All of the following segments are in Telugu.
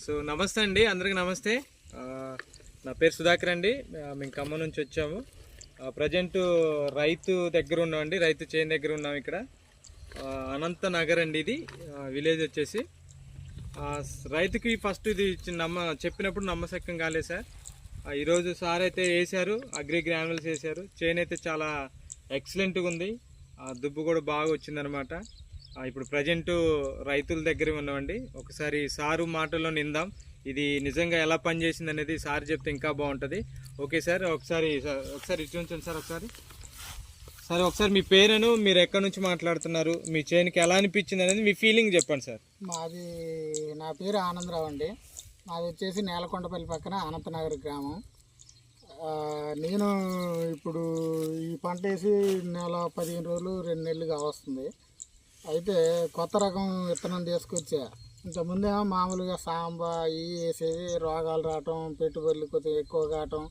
సో నమస్తే అండి, అందరికి నమస్తే. నా పేరు సుధాకర్ అండి. మేము ఖమ్మం నుంచి వచ్చాము. ప్రజెంట్ రైతు దగ్గర ఉన్నామండి, రైతు చేను దగ్గర ఉన్నాం. ఇక్కడ అనంత నగర్ అండి, ఇది విలేజ్ వచ్చేసి. రైతుకి ఫస్ట్ ఇది చెప్పినప్పుడు నమ్మశక్యం కాలేదు సార్. ఈరోజు సార్ అయితే వేశారు, అగ్రి గ్రాన్యుల్స్ వేశారు. చేను అయితే చాలా ఎక్సలెంట్గా ఉంది, దుబ్బు కూడా బాగా వచ్చిందనమాట. ఇప్పుడు ప్రజెంట్ రైతుల దగ్గర ఉన్నామండి. ఒకసారి సారు మాటల్లో నిందాం, ఇది నిజంగా ఎలా పనిచేసింది అనేది సార్ చెప్తే ఇంకా బాగుంటుంది. ఓకే సార్, ఒకసారి ఇటు ఉంచండి సార్. ఒకసారి మీ పేరును, మీరు ఎక్కడి నుంచి మాట్లాడుతున్నారు, మీ చేనుకి ఎలా అనిపించింది అనేది మీ ఫీలింగ్ చెప్పండి సార్. నా పేరు ఆనందరావు అండి. మాది వచ్చేసి నేలకొండపల్లి పక్కన అనంతనగర్ గ్రామం. నేను ఇప్పుడు ఈ పంట వేసి నెల 15 రోజులు 2 నెలలుగా వస్తుంది. అయితే కొత్త రకం విత్తనం తీసుకొచ్చా. ఇంతకుముందేమో మామూలుగా సాంబా ఇవి వేసేది, రోగాలు రావటం, పెట్టుబడులు కొద్దిగా ఎక్కువ కావటం,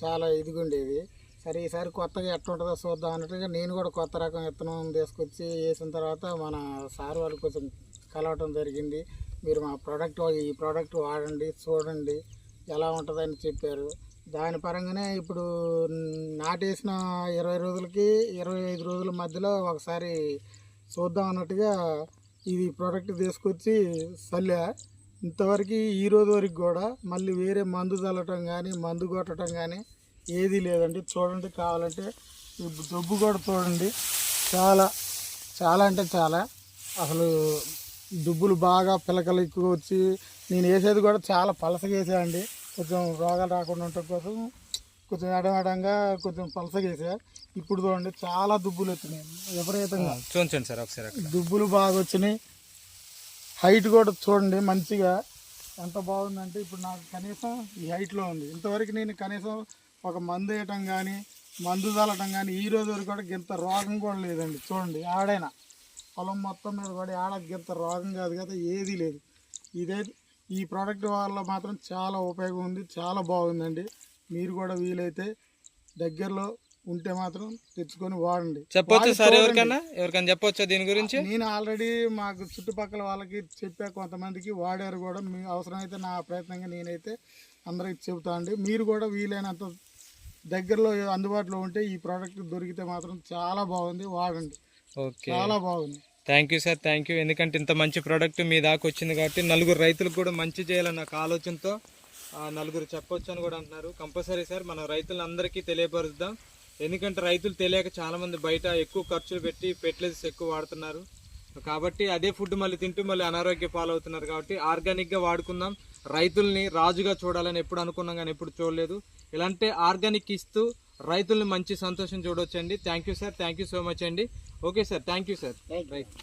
చాలా ఇదిగుండేది. సరే ఈసారి కొత్తగా ఎట్లా ఉంటుందో చూద్దాం అన్నట్టుగా నేను కూడా కొత్త రకం విత్తనం తీసుకొచ్చి వేసిన తర్వాత మన సార్ వాళ్ళు కొంచెం కలవటం జరిగింది. మీరు మా ఈ ప్రోడక్ట్ వాడండి, చూడండి ఎలా ఉంటుందని చెప్పారు. దాని పరంగానే ఇప్పుడు నాటేసిన 20 రోజులకి 25 రోజుల మధ్యలో ఒకసారి చూద్దాం అన్నట్టుగా ఇది ప్రోడక్ట్ తీసుకొచ్చి చల్లా. ఇంతవరకు ఈ రోజు వరకు కూడా మళ్ళీ వేరే మందు చల్లటం కానీ మందు కొట్టడం కానీ ఏదీ లేదండి. చూడండి, కావాలంటే ఈ దొబ్బు కూడా చూడండి, చాలా చాలా అంటే చాలా అసలు దుబ్బులు బాగా పిలకలు ఎక్కువ వచ్చి, నేను వేసేది కూడా చాలా పలసగా వేసానండి. కొంచెం రోగాలు రాకుండా ఉండటం కోసం కొంచెం ఎడమేడంగా కొంచెం పలసగా వేసా. ఇప్పుడు చూడండి చాలా దుబ్బులు వచ్చినాయి, విపరీతంగా చూడండి సార్. ఒకసారి దుబ్బులు బాగా వచ్చినాయి. హైట్ కూడా చూడండి మంచిగా ఎంత బాగుందంటే ఇప్పుడు నాకు కనీసం ఈ హైట్లో ఉంది. ఇంతవరకు నేను కనీసం ఒక మందు వేయటం కానీ మందు చల్లటం కానీ ఈ రోజు వరకు కూడా గింత రోగం కూడా లేదండి. చూడండి, ఆడైనా పొలం మొత్తం మీద కూడా ఆడ గింత రోగం కాదు కదా, ఏదీ లేదు. ఈ ప్రోడక్ట్ వల్ల మాత్రం చాలా ఉపయోగం ఉంది, చాలా బాగుందండి. మీరు కూడా వీలైతే దగ్గరలో ఉంటే మాత్రం తెచ్చుకొని వాడండి. చెప్పొచ్చు సార్, ఎవరికైనా చెప్పొచ్చా దీని గురించి? నేను ఆల్రెడీ మాకు చుట్టుపక్కల వాళ్ళకి చెప్పా, కొంతమందికి వాడారు కూడా. మీ అవసరమైతే నా ప్రయత్నంగా నేనైతే అందరికి చెబుతా అండి. మీరు కూడా వీలైనంత దగ్గరలో అందుబాటులో ఉంటే ఈ ప్రోడక్ట్ దొరికితే మాత్రం చాలా బాగుంది, వాడండి. ఓకే, చాలా బాగుంది. Thank you sir, thank you. ఎందుకంటే ఇంత మంచి ప్రోడక్ట్ మీ దాకా వచ్చింది కాబట్టి నలుగురు రైతులకు కూడా మంచి చేయాలన్న ఒక ఆలోచనతో నలుగురు చెప్పొచ్చు అని కూడా అంటున్నారు. కంపల్సరీ సార్ మనం రైతులందరికీ తెలియపరుద్దాం. ఎందుకంటే రైతులు తెలియక చాలామంది బయట ఎక్కువ ఖర్చులు పెట్టి ఫెర్టిలైజర్స్ ఎక్కువ వాడుతున్నారు. కాబట్టి అదే ఫుడ్ మళ్ళీ తింటూ మళ్ళీ అనారోగ్య పాలవుతున్నారు. కాబట్టి ఆర్గానిక్గా వాడుకుందాం. రైతుల్ని రాజుగా చూడాలని ఎప్పుడు అనుకున్నాం కానీ ఎప్పుడు చూడలేదు. ఇలాంటి ఆర్గానిక్ ఇస్తూ రైతుల్ని మంచి సంతోషం చూడవచ్చండి. Thank you sir, thank you so much అండి. Okay sir, thank you sir. Right.